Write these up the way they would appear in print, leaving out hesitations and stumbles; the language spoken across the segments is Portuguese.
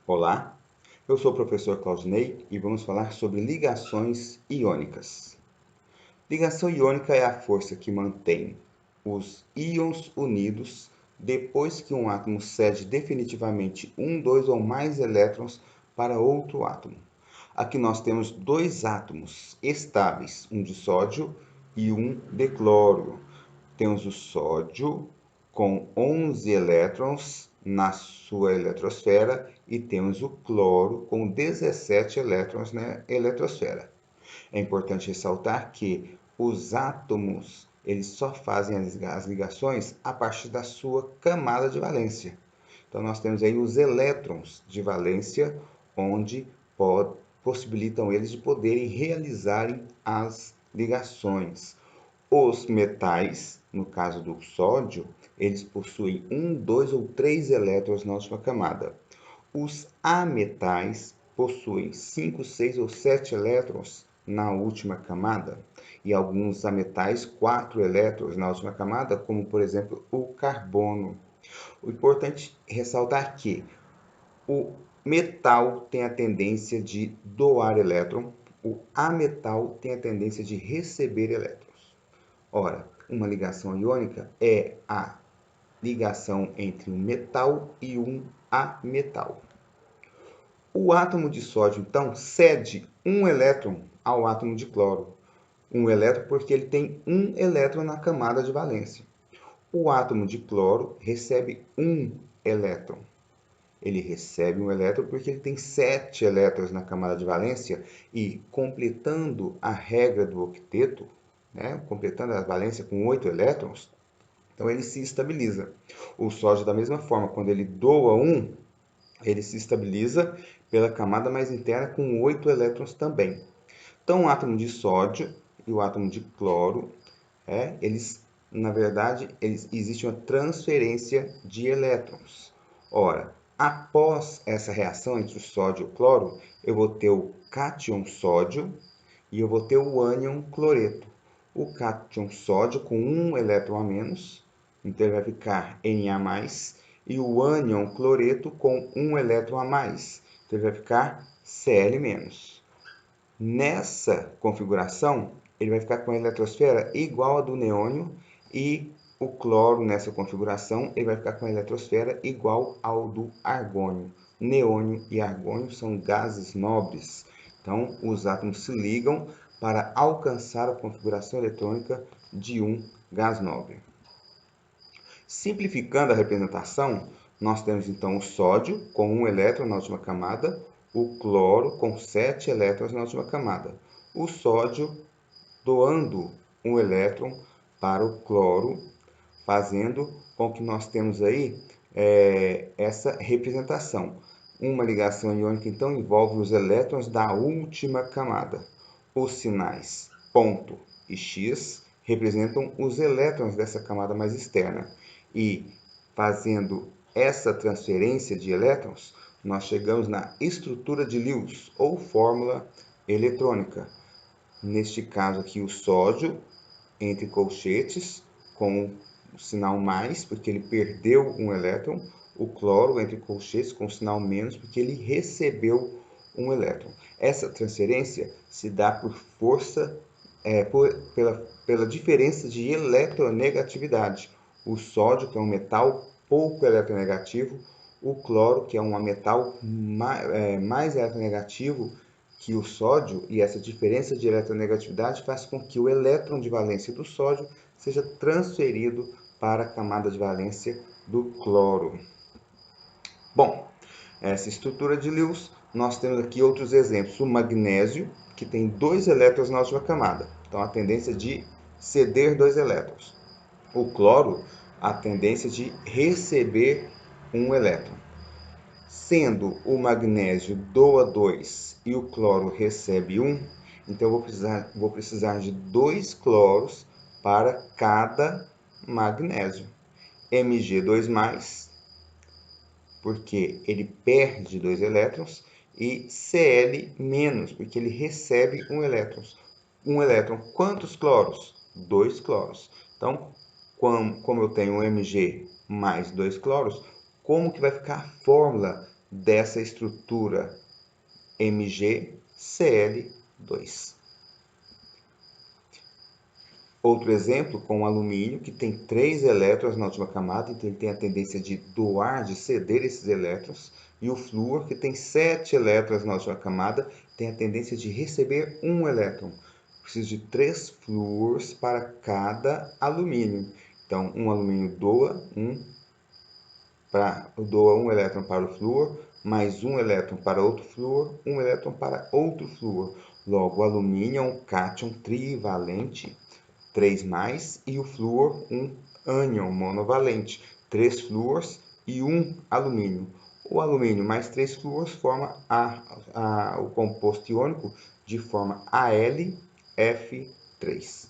Olá, eu sou o professor Claudinei e vamos falar sobre ligações iônicas. Ligação iônica é a força que mantém os íons unidos depois que um átomo cede definitivamente um, dois ou mais elétrons para outro átomo. Aqui nós temos dois átomos estáveis, um de sódio e um de cloro. Temos o sódio com 11 elétrons na sua eletrosfera e temos o cloro com 17 elétrons na eletrosfera. É importante ressaltar que os átomos eles só fazem as ligações a partir da sua camada de valência. Então nós temos aí os elétrons de valência, onde possibilitam eles de poderem realizarem as ligações. Os metais, no caso do sódio, eles possuem um, dois ou três elétrons na última camada. Os ametais possuem 5, 6 ou 7 elétrons na última camada. E alguns ametais, 4 elétrons na última camada, como por exemplo o carbono. O importante é ressaltar que o metal tem a tendência de doar elétron, o ametal tem a tendência de receber elétrons. Ora, uma ligação iônica é a ligação entre um metal e um ametal. O átomo de sódio, então, cede um elétron ao átomo de cloro. Um elétron porque ele tem um elétron na camada de valência. O átomo de cloro recebe um elétron. Ele recebe um elétron porque ele tem 7 elétrons na camada de valência e, completando a regra do octeto, completando a valência com 8 elétrons, então ele se estabiliza. O sódio, da mesma forma, quando ele doa um, ele se estabiliza pela camada mais interna com 8 elétrons também. Então, o átomo de sódio e o átomo de cloro, na verdade, existe uma transferência de elétrons. Ora, após essa reação entre o sódio e o cloro, eu vou ter o cátion sódio e eu vou ter o ânion cloreto. O cátion sódio com um elétron a menos, então ele vai ficar Na+, e o ânion cloreto com um elétron a mais, então ele vai ficar Cl-. Nessa configuração, ele vai ficar com a eletrosfera igual a do neônio e o cloro, nessa configuração, ele vai ficar com a eletrosfera igual ao do argônio. Neônio e argônio são gases nobres, então os átomos se ligam para alcançar a configuração eletrônica de um gás nobre. Simplificando a representação, nós temos então o sódio com um elétron na última camada, o cloro com 7 elétrons na última camada. O sódio doando um elétron para o cloro, fazendo com que nós temos aí essa representação. Uma ligação iônica, então, envolve os elétrons da última camada. Os sinais ponto e X representam os elétrons dessa camada mais externa. E, fazendo essa transferência de elétrons, nós chegamos na estrutura de Lewis, ou fórmula eletrônica. Neste caso aqui, o sódio, entre colchetes, com o sinal mais, porque ele perdeu um elétron. O cloro, entre colchetes, com o sinal menos, porque ele recebeu um elétron. Essa transferência se dá por força, pela diferença de eletronegatividade. O sódio, que é um metal pouco eletronegativo, o cloro, que é um metal mais eletronegativo que o sódio, e essa diferença de eletronegatividade faz com que o elétron de valência do sódio seja transferido para a camada de valência do cloro. Bom, essa estrutura de Lewis, nós temos aqui outros exemplos. O magnésio, que tem 2 elétrons na última camada, então a tendência de ceder 2 elétrons. O cloro, a tendência de receber um elétron. Sendo o magnésio doa 2 e o cloro recebe 1, então eu vou precisar de 2 cloros para cada magnésio. Mg2+, porque ele perde 2 elétrons, e Cl-, porque ele recebe um elétron. Um elétron, quantos cloros? 2 cloros. Então, como eu tenho Mg mais 2 cloros, como que vai ficar a fórmula dessa estrutura MgCl2. Outro exemplo com o alumínio, que tem 3 elétrons na última camada, então ele tem a tendência de doar, de ceder esses elétrons. E o flúor, que tem 7 elétrons na última camada, tem a tendência de receber 1 elétron. Preciso de 3 flúors para cada alumínio. Então, um alumínio doa um elétron para o flúor, mais um elétron para outro flúor, um elétron para outro flúor. Logo, o alumínio é um cátion trivalente, 3+, e o flúor um ânion monovalente, 3 flúors e 1 alumínio. O alumínio mais 3 flúors forma o composto iônico de forma AlF3.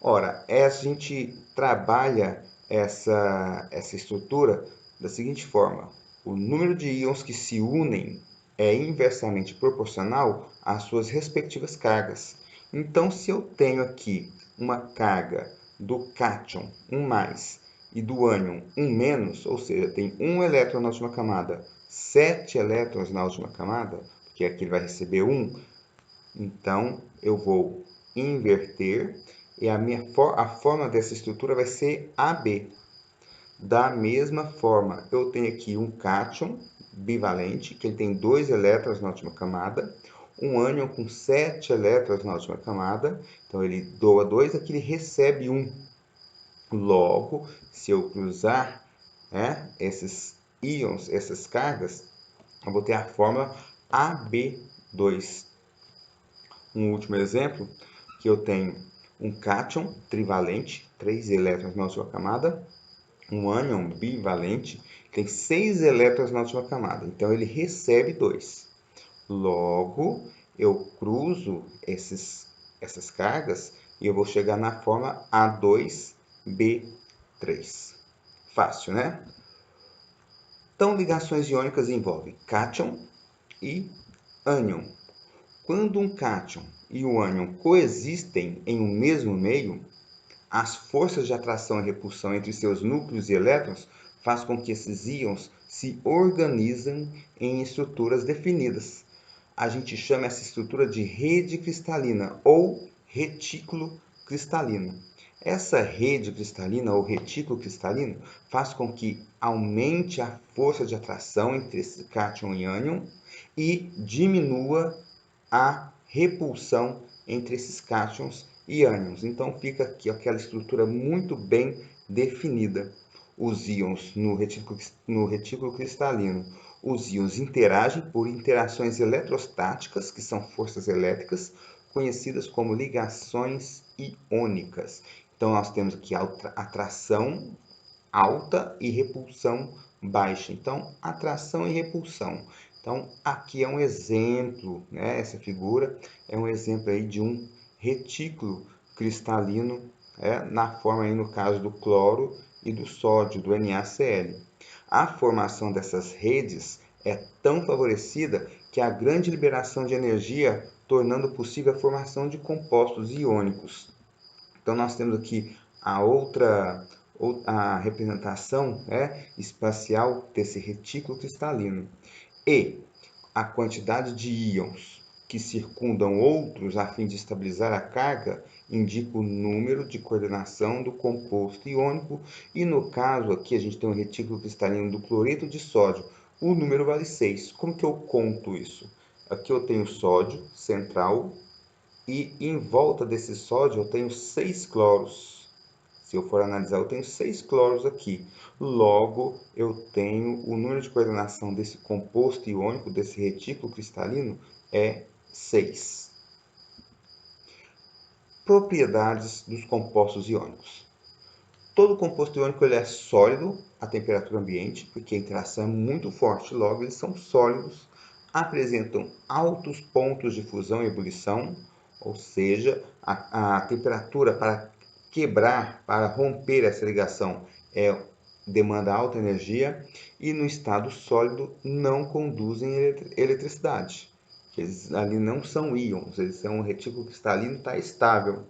Ora, a gente trabalha essa estrutura da seguinte forma: o número de íons que se unem é inversamente proporcional às suas respectivas cargas. Então, se eu tenho aqui uma carga do cátion 1+, e do ânion 1-, ou seja, tem 1 elétron na última camada, 7 elétrons na última camada, porque aqui ele vai receber 1, então eu vou inverter e a forma dessa estrutura vai ser AB. Da mesma forma, eu tenho aqui um cátion bivalente, que ele tem 2 elétrons na última camada, um ânion com 7 elétrons na última camada, então ele doa 2, aqui ele recebe 1. Logo, se eu cruzar esses íons, essas cargas, eu vou ter a fórmula AB2. Um último exemplo, que eu tenho um cátion trivalente, 3 elétrons na última camada, um ânion bivalente, tem 6 elétrons na última camada, então ele recebe 2. Logo, eu cruzo essas cargas e eu vou chegar na fórmula A2B3. Fácil, né? Então, ligações iônicas envolvem cátion e ânion. Quando um cátion e o ânion coexistem em um mesmo meio, as forças de atração e repulsão entre seus núcleos e elétrons faz com que esses íons se organizem em estruturas definidas. A gente chama essa estrutura de rede cristalina ou retículo cristalino. Essa rede cristalina ou retículo cristalino faz com que aumente a força de atração entre esse cátion e ânion e diminua a repulsão entre esses cátions e ânions. Então fica aqui aquela estrutura muito bem definida. Os íons no retículo cristalino, os íons interagem por interações eletrostáticas, que são forças elétricas, conhecidas como ligações iônicas. Então nós temos aqui atração alta e repulsão baixa. Então, atração e repulsão. Então, aqui é um exemplo, né? Essa figura é um exemplo aí de um retículo cristalino, na forma aí no caso do cloro e do sódio, do NaCl. A formação dessas redes é tão favorecida que há grande liberação de energia, tornando possível a formação de compostos iônicos. Então, nós temos aqui a representação espacial desse retículo cristalino. E a quantidade de íons que circundam outros a fim de estabilizar a carga indica o número de coordenação do composto iônico, e no caso aqui a gente tem um retículo cristalino do cloreto de sódio, o número vale 6. Como que eu conto isso? Aqui eu tenho sódio central e em volta desse sódio eu tenho 6 cloros. Se eu for analisar, eu tenho 6 cloros aqui. Logo, eu tenho o número de coordenação desse composto iônico, desse retículo cristalino, é 6. Propriedades dos compostos iônicos. Todo composto iônico ele é sólido à temperatura ambiente, porque a interação é muito forte, logo eles são sólidos, apresentam altos pontos de fusão e ebulição, ou seja, a temperatura para quebrar, para romper essa ligação demanda alta energia, e no estado sólido não conduzem eletricidade. Eles ali não são íons, eles são um retículo cristalino, está estável.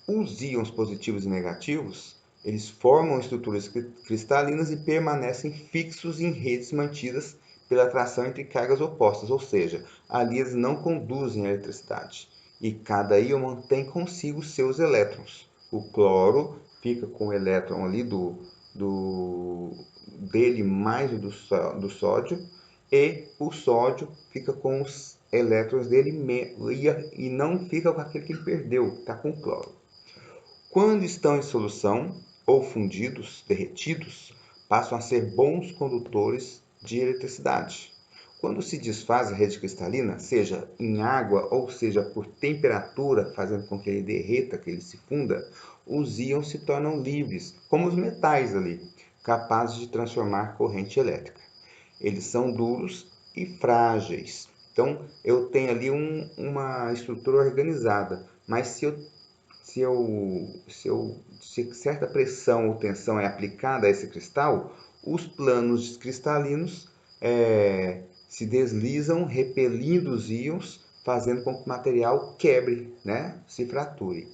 Os íons positivos e negativos Eles formam estruturas cristalinas e permanecem fixos em redes mantidas pela atração entre cargas opostas, ou seja, ali eles não conduzem a eletricidade. E cada íon mantém consigo seus elétrons. O cloro fica com o elétron ali dele mais o do sódio, e o sódio fica com os elétrons dele e não fica com aquele que ele perdeu, está com o cloro. Quando estão em solução ou fundidos, derretidos, passam a ser bons condutores de eletricidade. Quando se desfaz a rede cristalina, seja em água ou seja por temperatura, fazendo com que ele derreta, que ele se funda, os íons se tornam livres, como os metais ali, capazes de transformar corrente elétrica. Eles são duros e frágeis. Então, eu tenho ali uma estrutura organizada, mas se certa pressão ou tensão é aplicada a esse cristal, os planos cristalinos se deslizam, repelindo os íons, fazendo com que o material quebre, né? Se frature.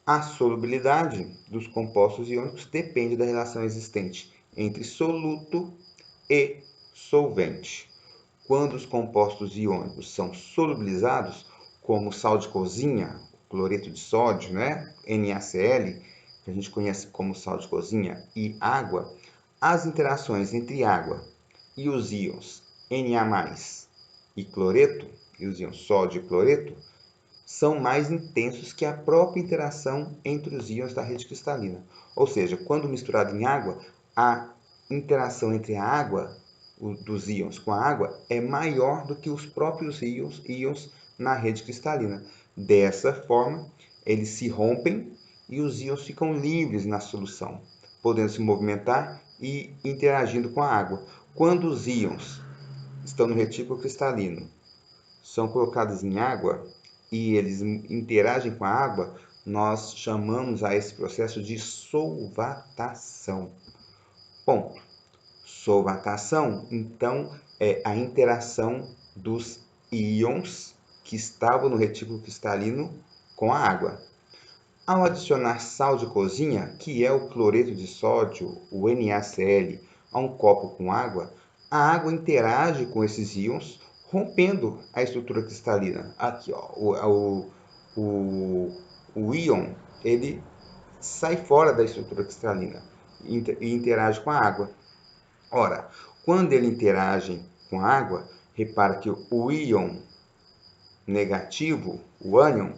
A solubilidade dos compostos iônicos depende da relação existente entre soluto e solvente. Quando os compostos iônicos são solubilizados, como sal de cozinha, cloreto de sódio, né? NaCl, que a gente conhece como sal de cozinha, e água, as interações entre água e os íons Na+, e cloreto, e os íons sódio e cloreto, são mais intensos que a própria interação entre os íons da rede cristalina. Ou seja, quando misturado em água, a interação entre a água, dos íons com a água, é maior do que os próprios íons na rede cristalina. Dessa forma, eles se rompem e os íons ficam livres na solução, podendo se movimentar e interagindo com a água. Quando os íons estão no retículo cristalino, são colocados em água e eles interagem com a água, nós chamamos a esse processo de solvatação. Ponto. Solvatação, então, é a interação dos íons que estavam no retículo cristalino com a água. Ao adicionar sal de cozinha, que é o cloreto de sódio, o NaCl, a um copo com água, a água interage com esses íons, rompendo a estrutura cristalina. Aqui, ó, o íon, ele sai fora da estrutura cristalina e interage com a água. Ora, quando ele interage com a água, repara que o íon negativo, o ânion,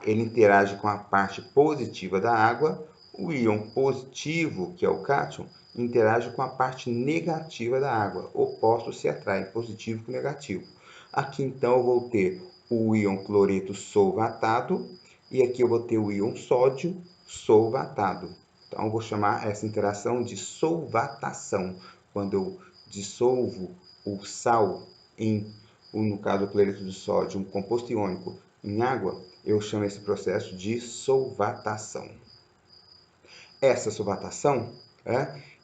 ele interage com a parte positiva da água, o íon positivo, que é o cátion, interage com a parte negativa da água. Opostos se atraem, positivo com negativo. Aqui então eu vou ter o íon cloreto solvatado e aqui eu vou ter o íon sódio solvatado. Então eu vou chamar essa interação de solvatação. Quando eu dissolvo o sal no caso do cloreto de sódio, um composto iônico, em água, eu chamo esse processo de solvatação. Essa solvatação,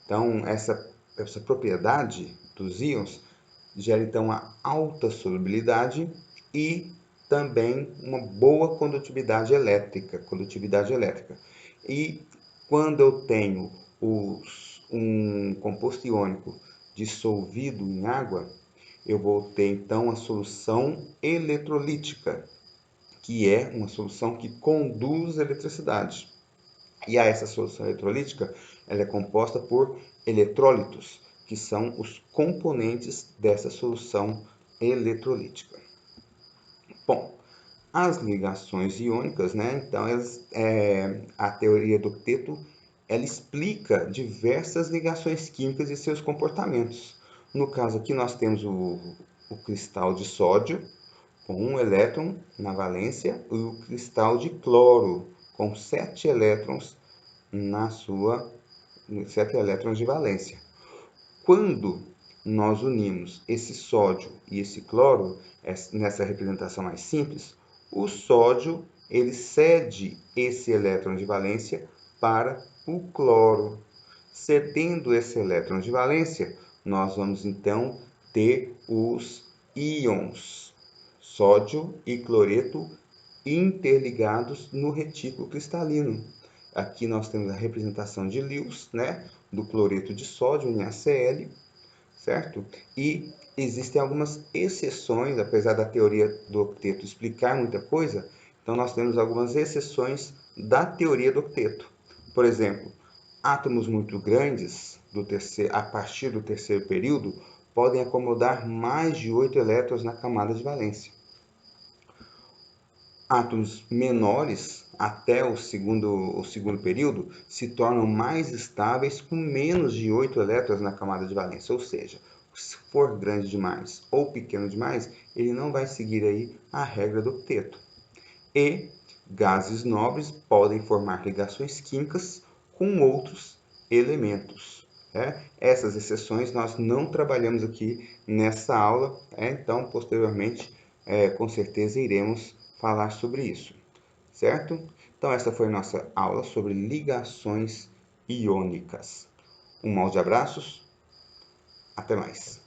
então essa propriedade dos íons gera então a alta solubilidade e também uma boa condutividade elétrica. E quando eu tenho um composto iônico dissolvido em água, eu vou ter então a solução eletrolítica, que é uma solução que conduz a eletricidade. E essa solução eletrolítica, ela é composta por eletrólitos, que são os componentes dessa solução eletrolítica. Bom, as ligações iônicas, né? Então, a teoria do octeto, ela explica diversas ligações químicas e seus comportamentos. No caso aqui, nós temos o cristal de sódio, com um elétron na valência, e o cristal de cloro, com 7 elétrons na sua 7 elétrons de valência. Quando nós unimos esse sódio e esse cloro, nessa representação mais simples, o sódio ele cede esse elétron de valência para o cloro. Cedendo esse elétron de valência, nós vamos então ter os íons sódio e cloreto interligados no retículo cristalino. Aqui nós temos a representação de Lewis, né, do cloreto de sódio, NaCl, certo? E existem algumas exceções, apesar da teoria do octeto explicar muita coisa, então nós temos algumas exceções da teoria do octeto. Por exemplo, átomos muito grandes, a partir do terceiro período, podem acomodar mais de 8 elétrons na camada de valência. Átomos menores, até o segundo período, se tornam mais estáveis com menos de 8 elétrons na camada de valência, ou seja, se for grande demais ou pequeno demais, ele não vai seguir aí a regra do octeto. E gases nobres podem formar ligações químicas com outros elementos. Essas exceções nós não trabalhamos aqui nessa aula, então posteriormente, com certeza, iremos falar sobre isso, certo? Então essa foi nossa aula sobre ligações iônicas. Um monte de abraços, até mais.